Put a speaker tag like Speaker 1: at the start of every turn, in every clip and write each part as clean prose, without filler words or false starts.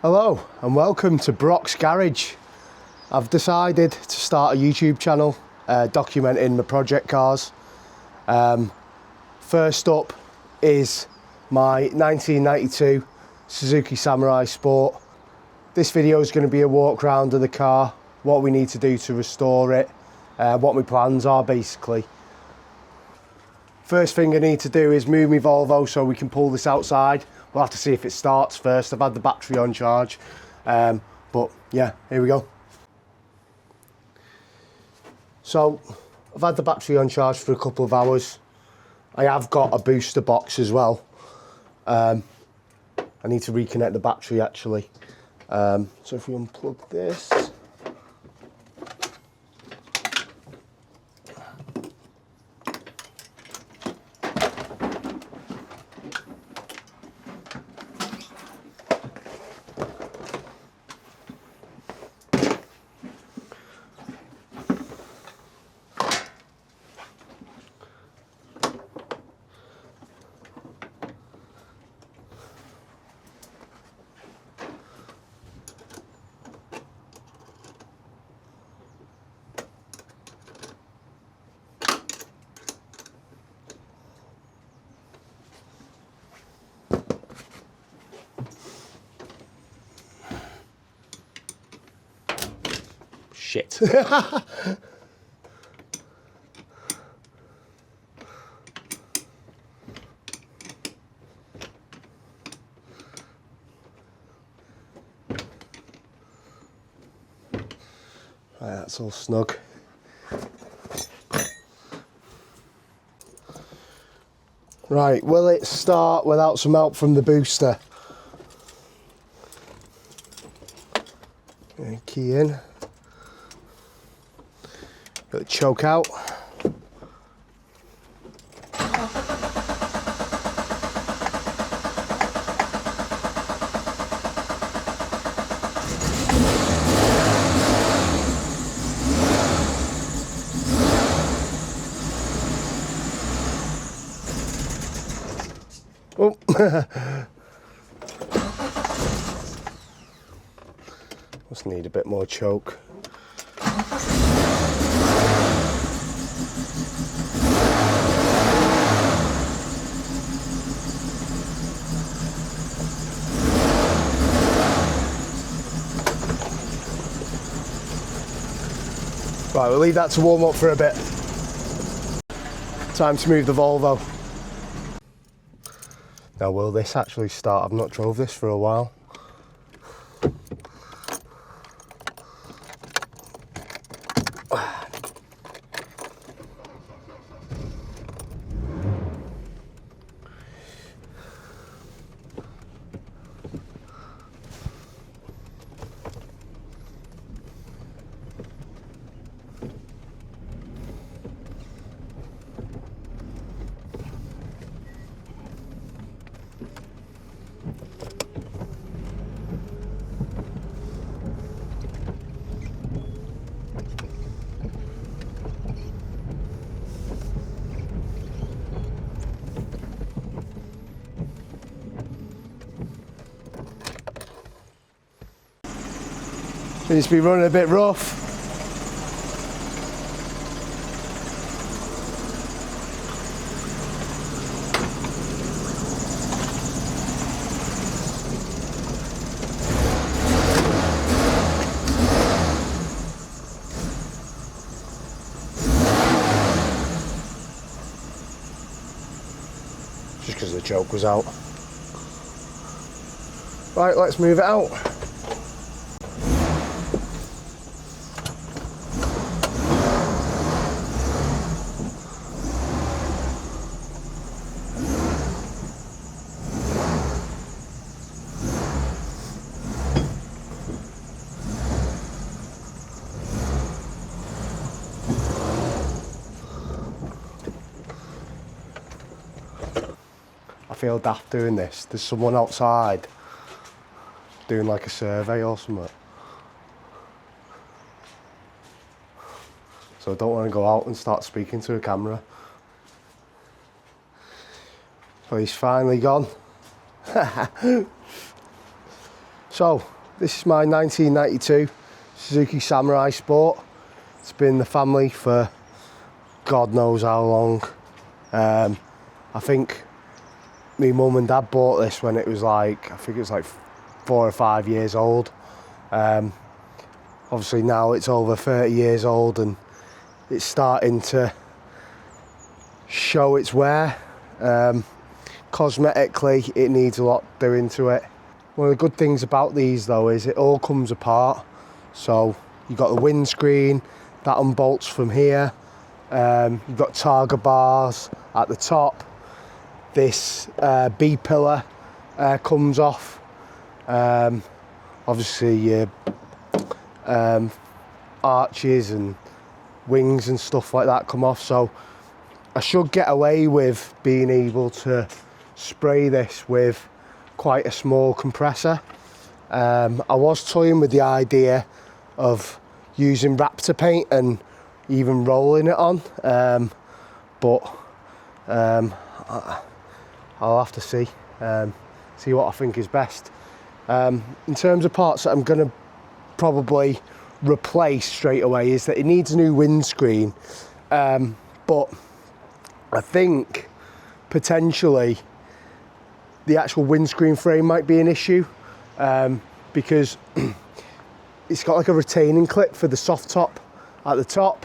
Speaker 1: Hello and welcome to Brock's Garage. I've decided to start a YouTube channel documenting my project cars. First up is my 1992 Suzuki Samurai Sport. This video is going to be a walk round of the car, what we need to do to restore it, what my plans are basically. First thing I need to do is move my Volvo so we can pull this outside. We'll have to see if it starts first. I've had the battery on charge, but yeah, here we go. So I've had the battery on charge for a couple of hours. I have got a booster box as well. I need to reconnect the battery actually. So if we unplug this. Shit. Right, that's all snug. Right, will it start without some help from the booster? Key in. Got the choke out. Oh. Must need a bit more choke. Right, we'll leave that to warm up for a bit. Time to move the Volvo. Now, will this actually start? I've not drove this for a while. Seems to be running a bit rough. Just because the choke was out. Right, let's move it out. I feel daft doing this. There's someone outside doing like a survey or something. So I don't want to go out and start speaking to a camera. So he's finally gone. So This is my 1992 Suzuki Samurai Sport. It's been in the family for God knows how long. I think my mum and dad bought this when it was like, I think it was like 4 or 5 years old. Obviously now it's over 30 years old and it's starting to show its wear. Cosmetically, it needs a lot doing to it. One of the good things about these though is it all comes apart. So you've got the windscreen, that unbolts from here. You've got targa bars at the top. This B pillar comes off. Obviously your arches and wings and stuff like that come off. So I should get away with being able to spray this with quite a small compressor. I was toying with the idea of using Raptor paint and even rolling it on, but I'll have to see what I think is best. In terms of parts that I'm going to probably replace straight away is that it needs a new windscreen, but I think potentially the actual windscreen frame might be an issue, because it's got like a retaining clip for the soft top at the top,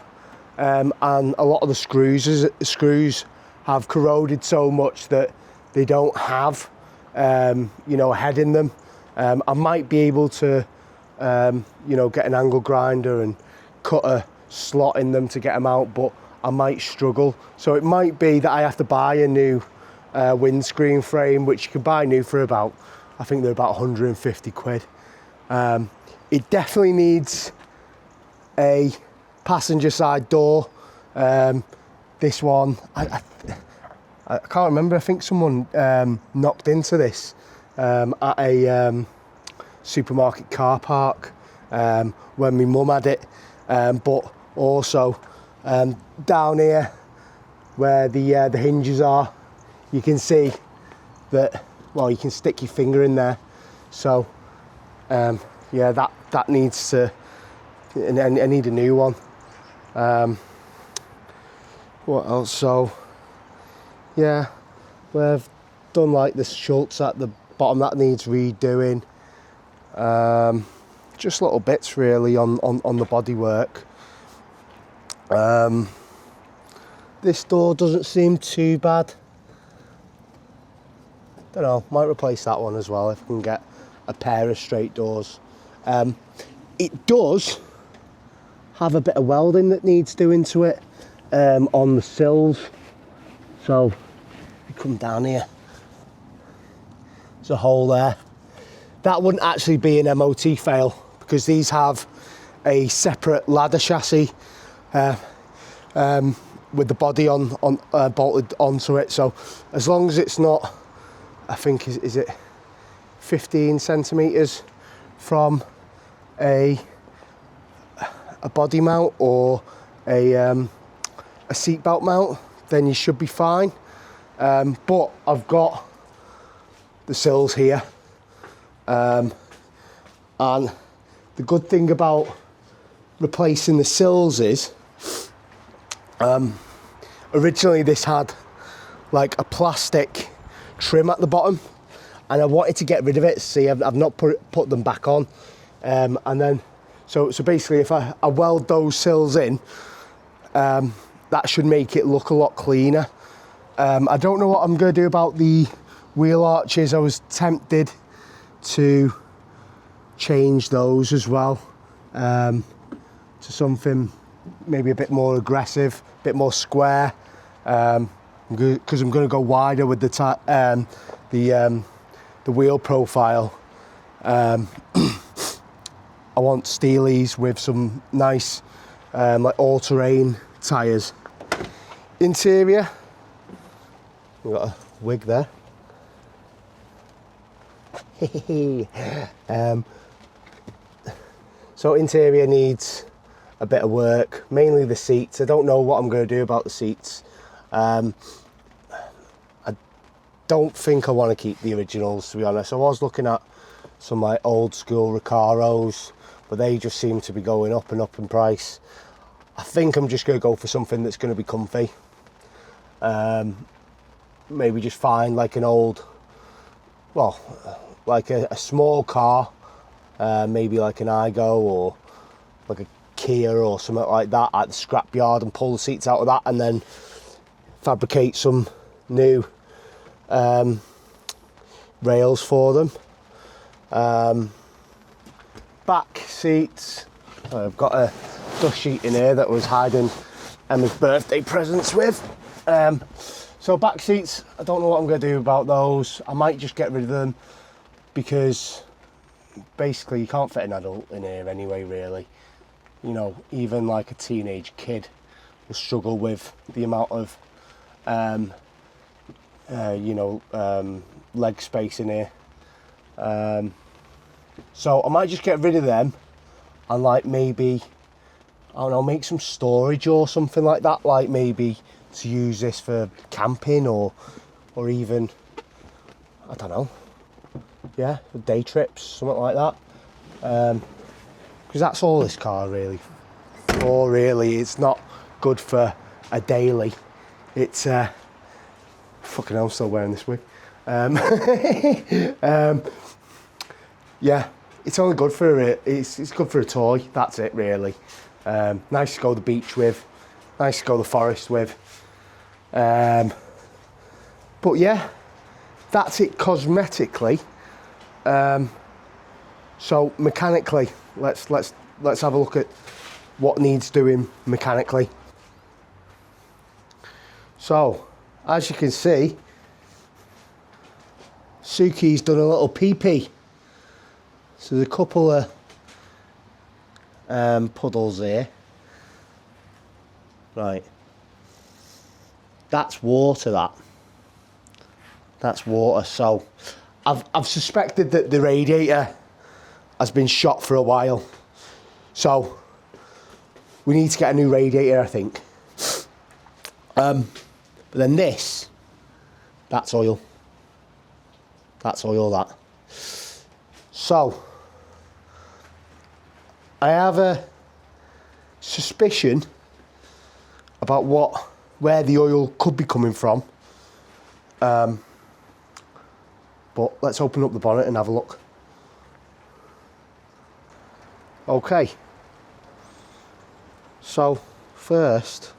Speaker 1: and a lot of the screws have corroded so much that they don't have a head in them. I might be able to get an angle grinder and cut a slot in them to get them out, but I might struggle. So it might be that I have to buy a new windscreen frame, which you can buy new for about, I think they're about 150 quid. It definitely needs a passenger side door. This one, I can't remember, I think someone knocked into this at a supermarket car park when my mum had it, but also down here where the hinges are, you can see that, well, you can stick your finger in there. So yeah, that needs to, I need a new one. What else? So yeah, we've done like the Schultz at the bottom, that needs redoing. Just little bits really on the bodywork. This door doesn't seem too bad. Don't know, might replace that one as well if I can get a pair of straight doors. It does have a bit of welding that needs doing to it on the sills. So you come down here, there's a hole there. That wouldn't actually be an MOT fail because these have a separate ladder chassis with the body bolted onto it. So as long as it's not, I think is it 15 centimeters from a body mount or a seat belt mount, then you should be fine. But I've got the sills here, and the good thing about replacing the sills is originally this had like a plastic trim at the bottom, and I wanted to get rid of it. See, I've not put them back on, and then so basically if I weld those sills in, that should make it look a lot cleaner. I don't know what I'm going to do about the wheel arches. I was tempted to change those as well to something maybe a bit more aggressive, a bit more square, because I'm going to go wider with the wheel profile. I want Steelies with some nice like all-terrain tyres. Interior, we've got a wig there. So interior needs a bit of work, mainly the seats. I don't know what I'm going to do about the seats. I don't think I want to keep the originals, to be honest. I was looking at some like old school Recaros, but they just seem to be going up and up in price. I think I'm just going to go for something that's going to be comfy. Maybe just find like an old, well, like a small car, maybe like an Igo or like a Kia or something like that at the scrapyard, and pull the seats out of that and then fabricate some new rails for them. Back seats, I've got a dust sheet in here that I was hiding Emma's birthday presents with. So back seats, I don't know what I'm going to do about those. I might just get rid of them because basically you can't fit an adult in here anyway, really. You know, even like a teenage kid will struggle with the amount of leg space in here. So I might just get rid of them and like maybe, I don't know, make some storage or something like that, like maybe to use this for camping or even, I don't know, yeah, day trips, something like that. Because that's all this car really, or really it's not good for a daily. It's fucking hell, I'm still wearing this wig. Yeah, it's only good for it's good for a toy. That's it really. Nice to go to the beach with, nice to go to the forest with. But yeah, that's it cosmetically. So mechanically, let's have a look at what needs doing mechanically. So, as you can see, Suki's done a little pee-pee. So there's a couple of puddles here. Right. That's water, that's water. So I've suspected that the radiator has been shot for a while. So we need to get a new radiator, I think. But then this, that's oil. That's oil, that. So I have a suspicion about where the oil could be coming from. But let's open up the bonnet and have a look. Okay. So first,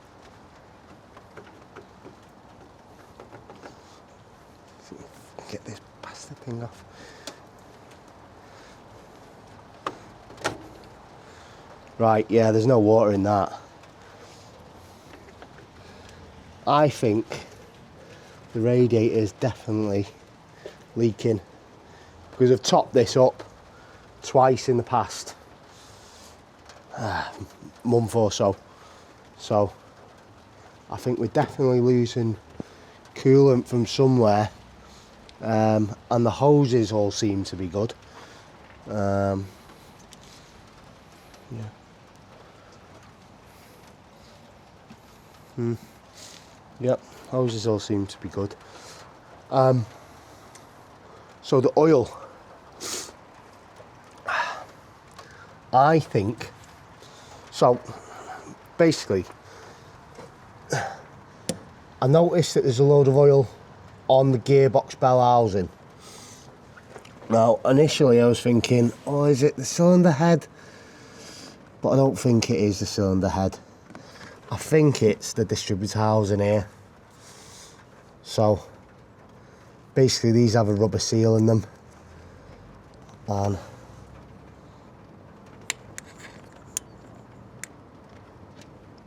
Speaker 1: get this bastard thing off. Right, yeah, there's no water in that. I think the radiator is definitely leaking because I've topped this up twice in the past month or so. So I think we're definitely losing coolant from somewhere, and the hoses all seem to be good. Yeah. Yep, hoses all seem to be good. So the oil, I think, so basically, I noticed that there's a load of oil on the gearbox bell housing. Now, initially I was thinking, oh, is it the cylinder head? But I don't think it is the cylinder head. I think it's the distributor housing here. So basically these have a rubber seal in them, and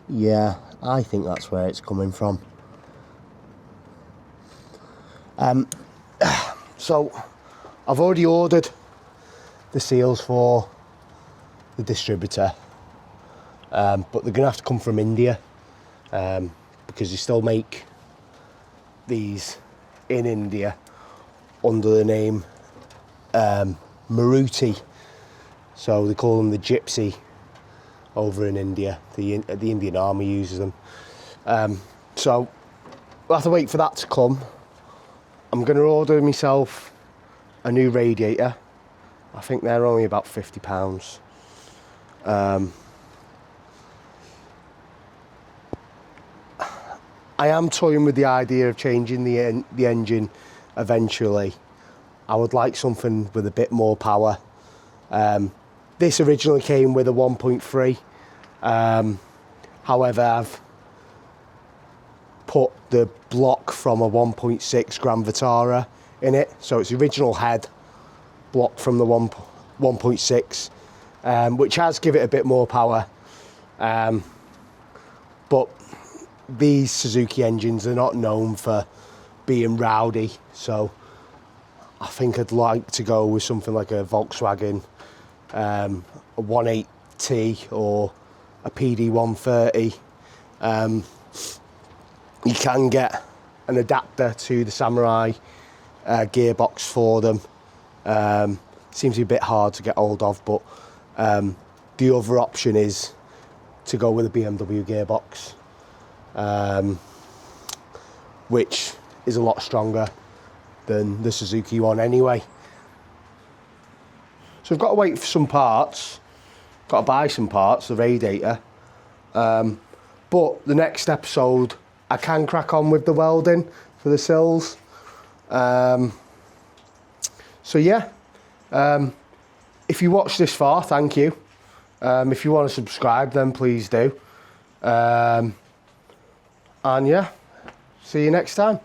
Speaker 1: yeah, I think that's where it's coming from. So I've already ordered the seals for the distributor, but they're gonna have to come from India, because they still make these in India under the name Maruti. So they call them the Gypsy over in India. The Indian Army uses them. So we'll have to wait for that to come. I'm going to order myself a new radiator, I think they're only about £50. I am toying with the idea of changing the engine eventually. I would like something with a bit more power. This originally came with a 1.3. However, I've put the block from a 1.6 Grand Vitara in it. So it's the original head block from the 1.6, which has given it a bit more power. But these Suzuki engines are not known for being rowdy, so I think I'd like to go with something like a Volkswagen, a 1.8T or a PD 130. You can get an adapter to the Samurai gearbox for them. Seems to be a bit hard to get hold of, but the other option is to go with a BMW gearbox, which is a lot stronger than the Suzuki one anyway. So I've got to wait for some parts, got to buy some parts, the radiator, but the next episode I can crack on with the welding for the sills. So yeah, if you watched this far, thank you. If you want to subscribe, then please do. And yeah, see you next time.